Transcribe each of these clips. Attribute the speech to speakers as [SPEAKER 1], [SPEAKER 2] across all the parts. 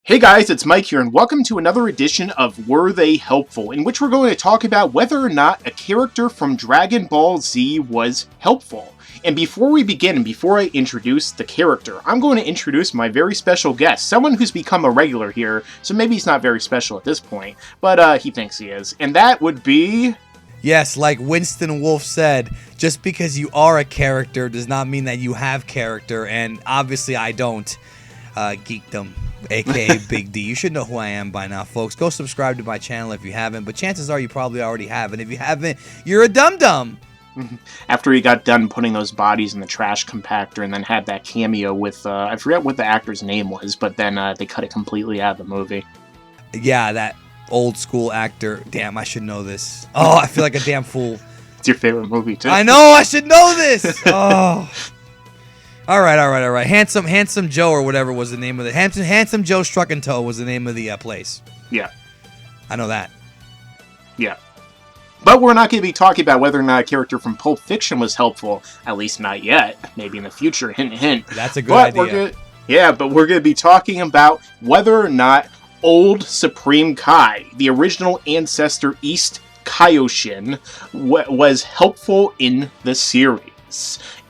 [SPEAKER 1] Hey guys, it's Mike here, and welcome to another edition of Were They Helpful, in which we're going to talk about whether or not a character from Dragon Ball Z was helpful. And before we begin, and before I introduce the character, I'm going to introduce my very special guest, someone who's become a regular here, so maybe he's not very special at this point, but he thinks he is, and that would be...
[SPEAKER 2] Yes, like Winston Wolfe said, just because you are a character does not mean that you have character, and obviously I don't. Geekdom, aka Big D. You should know who I am by now, folks. Go subscribe to my channel if you haven't, but chances are you probably already have, and if you haven't, you're a dum-dum.
[SPEAKER 1] After he got done putting those bodies in the trash compactor and then had that cameo with, I forget what the actor's name was, but then they cut it completely out of the movie.
[SPEAKER 2] Yeah, that old school actor. Damn, I should know this. Oh, I feel like a damn fool.
[SPEAKER 1] It's your favorite movie, too.
[SPEAKER 2] I know, I should know this. Oh. All right. Handsome Joe or whatever was the name of the Handsome Joe Struck and Toe was the name of the place.
[SPEAKER 1] Yeah.
[SPEAKER 2] I know that.
[SPEAKER 1] Yeah. But we're not going to be talking about whether or not a character from Pulp Fiction was helpful, at least not yet. Maybe in the future, hint, hint.
[SPEAKER 2] That's a good idea.
[SPEAKER 1] But we're going to be talking about whether or not Old Supreme Kai, the original ancestor East Kaioshin, was helpful in the series.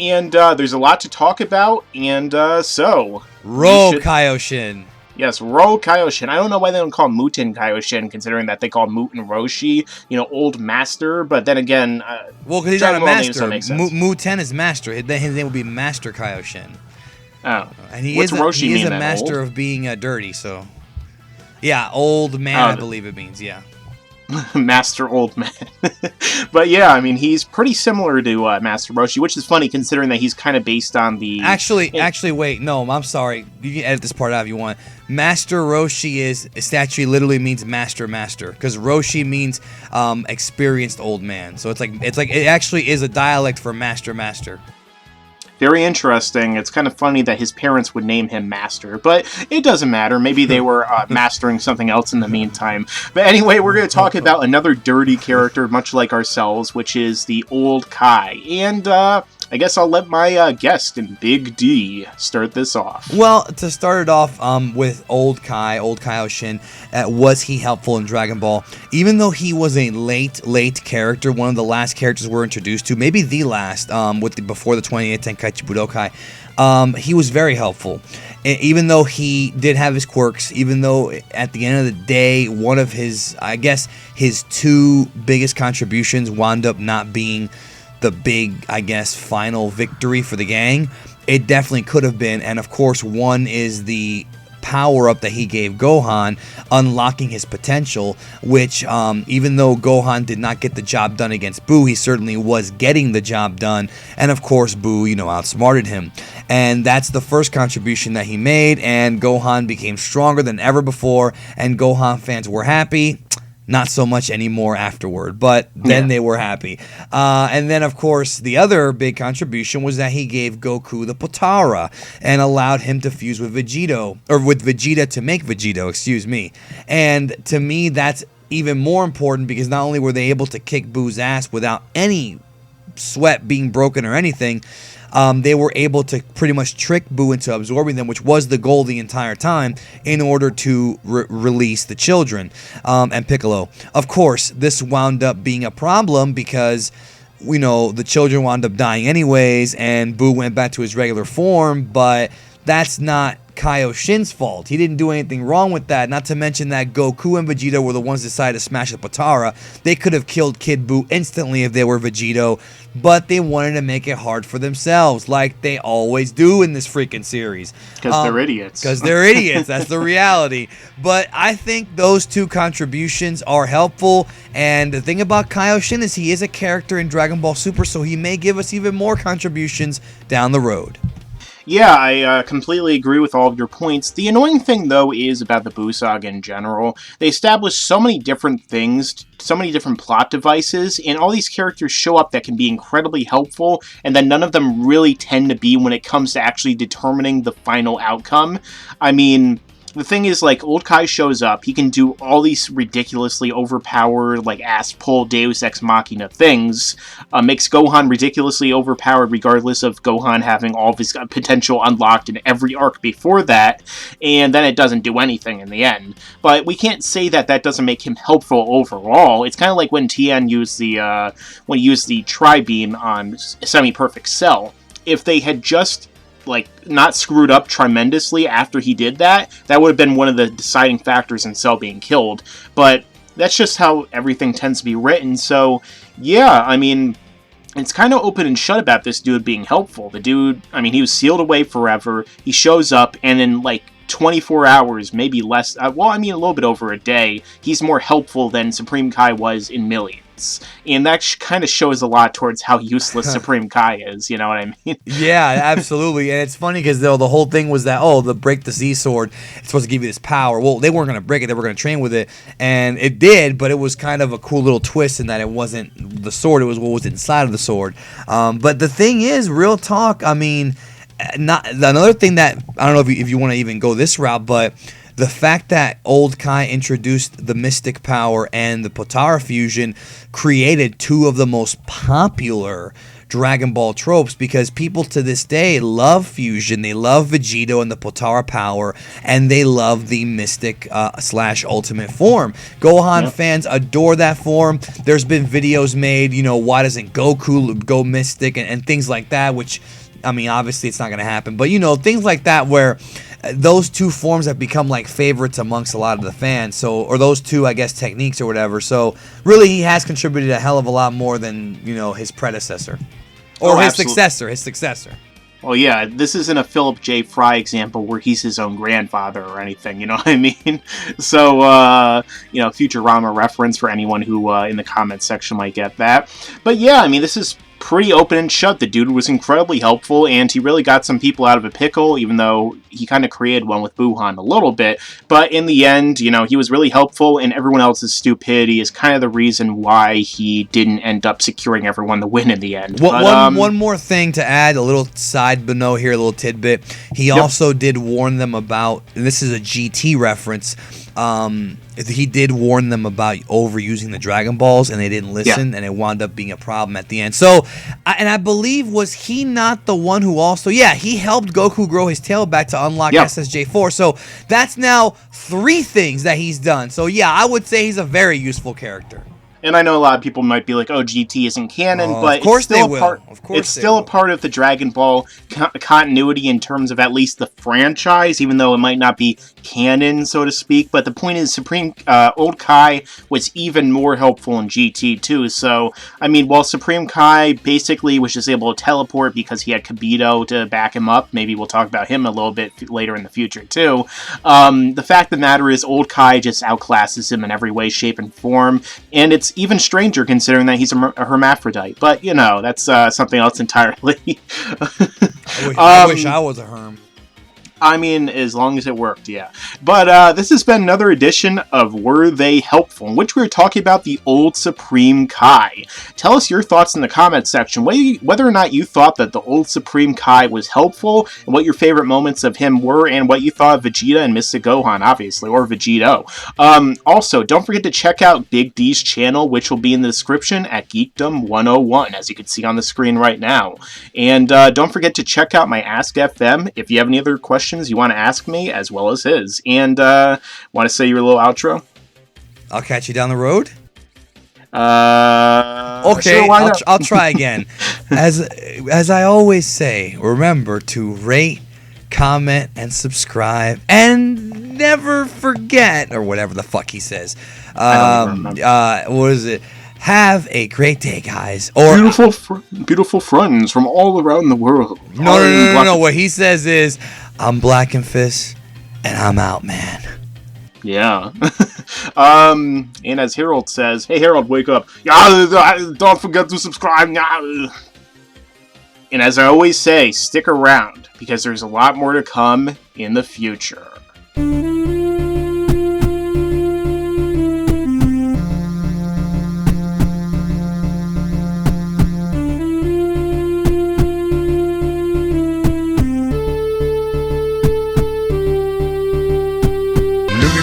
[SPEAKER 1] And there's a lot to talk about, and so...
[SPEAKER 2] Kaioshin.
[SPEAKER 1] Yes, Kaioshin. I don't know why they don't call him Muten Kaioshin, considering that they call Muten Roshi, Old Master, but then again...
[SPEAKER 2] well, because he's not a master. Muten is master. His name would be Master Kaioshin.
[SPEAKER 1] Oh.
[SPEAKER 2] And he is a master of being dirty, so... Yeah, old man, I believe it means, yeah.
[SPEAKER 1] Master Old Man. But yeah, I mean, he's pretty similar to Master Roshi, which is funny considering that he's kind of based on the... Actually,
[SPEAKER 2] wait, no, I'm sorry. You can edit this part out if you want. Master Roshi statue literally means master, because Roshi means experienced old man. So it actually is a dialect for master.
[SPEAKER 1] Very interesting. It's kind of funny that his parents would name him Master, but it doesn't matter. Maybe they were mastering something else in the meantime. But anyway, we're going to talk about another dirty character, much like ourselves, which is the Old Kai. And I guess I'll let my guest and Big D start this off.
[SPEAKER 2] Well, to start it off with Old Kaioshin, was he helpful in Dragon Ball? Even though he was a late character, one of the last characters we're introduced to, maybe the last, before the 28th Tenkaichi Budokai, he was very helpful. Even though he did have his quirks, even though at the end of the day, one of his two biggest contributions wound up not being the big, final victory for the gang, it definitely could have been. And of course, one is the power-up that he gave Gohan, unlocking his potential, which even though Gohan did not get the job done against Buu, he certainly was getting the job done. And of course, Buu, outsmarted him. And that's the first contribution that he made, and Gohan became stronger than ever before, and Gohan fans were happy. Not so much anymore afterward, but then they were happy. And then, of course, the other big contribution was that he gave Goku the Potara and allowed him to fuse with Vegeta to make Vegito, excuse me. And to me, that's even more important because not only were they able to kick Buu's ass without any sweat being broken or anything, they were able to pretty much trick Buu into absorbing them, which was the goal the entire time, in order to release the children and Piccolo. Of course, this wound up being a problem because, the children wound up dying anyways, and Buu went back to his regular form, but that's not Kaioshin's fault. He didn't do anything wrong with that, not to mention that Goku and Vegeta were the ones that decided to smash the Potara. They could have killed Kid Buu instantly if they were Vegito, but they wanted to make it hard for themselves, like they always do in this freaking series.
[SPEAKER 1] Because they're idiots.
[SPEAKER 2] Because they're idiots, that's the reality. But I think those two contributions are helpful, and the thing about Kaioshin is he is a character in Dragon Ball Super, so he may give us even more contributions down the road.
[SPEAKER 1] Yeah, I completely agree with all of your points. The annoying thing, though, is about the Buu Saga in general. They establish so many different things, so many different plot devices, and all these characters show up that can be incredibly helpful, and then none of them really tend to be when it comes to actually determining the final outcome. I mean, the thing is, like, old Kai shows up, he can do all these ridiculously overpowered, like, ass-pull Deus Ex Machina things, makes Gohan ridiculously overpowered regardless of Gohan having all of his potential unlocked in every arc before that, and then it doesn't do anything in the end. But we can't say that that doesn't make him helpful overall. It's kind of like when Tien used the Tri-Beam on Semi-Perfect Cell. If they had just, like, not screwed up tremendously after he did that, that would have been one of the deciding factors in Cell being killed. But that's just how everything tends to be written, so yeah, I mean, it's kind of open and shut about this dude being helpful. The dude, I mean, he was sealed away forever, he shows up, and in, like, 24 hours, maybe less, well, I mean, a little bit over a day, he's more helpful than Supreme Kai was in millions. And that kind of shows a lot towards how useless Supreme Kai is, you know what I mean?
[SPEAKER 2] Yeah, absolutely. And it's funny because the whole thing was that, the break the Z sword, it's supposed to give you this power. Well, they weren't going to break it, they were going to train with it. And it did, but it was kind of a cool little twist in that it wasn't the sword, it was what was inside of the sword. But the thing is, real talk, I mean, another thing that, I don't know if you want to even go this route, but the fact that old Kai introduced the Mystic Power and the Potara fusion created two of the most popular Dragon Ball tropes, because people to this day love fusion. They love Vegito and the Potara power, and they love the Mystic / Ultimate form. Gohan fans adore that form. There's been videos made, why doesn't Goku go Mystic and things like that, which, I mean, obviously it's not going to happen, but things like that where those two forms have become like favorites amongst a lot of the fans. So, or those two, I guess, techniques or whatever. So, really, he has contributed a hell of a lot more than his predecessor or his successor.
[SPEAKER 1] Well, yeah, this isn't a Philip J. Fry example where he's his own grandfather or anything, you know what I mean? So, Futurama reference for anyone who in the comments section might get that. But yeah, I mean, this is pretty open and shut. The dude was incredibly helpful, and he really got some people out of a pickle, even though he kind of created one with Buhan a little bit. But in the end, he was really helpful, and everyone else's stupidity is kind of the reason why he didn't end up securing everyone the win in the end.
[SPEAKER 2] One more thing to add, a little side note here, a little tidbit. He also did warn them about, and this is a GT reference, he did warn them about overusing the Dragon Balls, and they didn't listen, and it wound up being a problem at the end. So, I believe, was he not the one who also, he helped Goku grow his tail back to unlock SSJ4. So, that's now 3 things that he's done. So, I would say he's a very useful character.
[SPEAKER 1] And I know a lot of people might be like, "Oh, GT isn't canon," but
[SPEAKER 2] of course
[SPEAKER 1] it's still
[SPEAKER 2] they
[SPEAKER 1] a part.
[SPEAKER 2] will. Of course,
[SPEAKER 1] it's still a part of the Dragon Ball continuity in terms of at least the franchise, even though it might not be canon, so to speak. But the point is, Old Kai was even more helpful in GT too. So, I mean, while Supreme Kai basically was just able to teleport because he had Kibito to back him up, maybe we'll talk about him a little bit later in the future too. The fact of the matter is, Old Kai just outclasses him in every way, shape, and form, and it's even stranger considering that he's a hermaphrodite. But, that's something else entirely.
[SPEAKER 2] I wish I was a herm.
[SPEAKER 1] I mean, as long as it worked, yeah. But this has been another edition of Were They Helpful, in which we were talking about the old Supreme Kai. Tell us your thoughts in the comments section, whether or not you thought that the old Supreme Kai was helpful, and what your favorite moments of him were, and what you thought of Vegeta and Mystic Gohan, obviously, or Vegito. Also, don't forget to check out Big D's channel, which will be in the description at Geekdom 101, as you can see on the screen right now. And don't forget to check out my Ask FM if you have any other questions you want to ask me, as well as his. And want to say your little outro?
[SPEAKER 2] I'll catch you down the road.
[SPEAKER 1] Okay,
[SPEAKER 2] sure, I'll try again. As I always say, remember to rate, comment, and subscribe, and never forget, or whatever the fuck he says. What is it? Have a great day, guys. Or
[SPEAKER 1] beautiful friends from all around the world.
[SPEAKER 2] No. What he says is, I'm BLACKENFIST, and I'm out, man.
[SPEAKER 1] Yeah. And as Harold says, hey, Harold, wake up. Don't forget to subscribe. And as I always say, stick around, because there's a lot more to come in the future.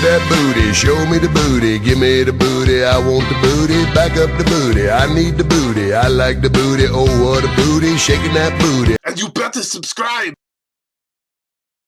[SPEAKER 3] that booty, show me the booty, give me the booty, I want the booty, back up the booty, I need the booty, I like the booty, oh what a booty, shaking that booty.
[SPEAKER 4] And you better subscribe.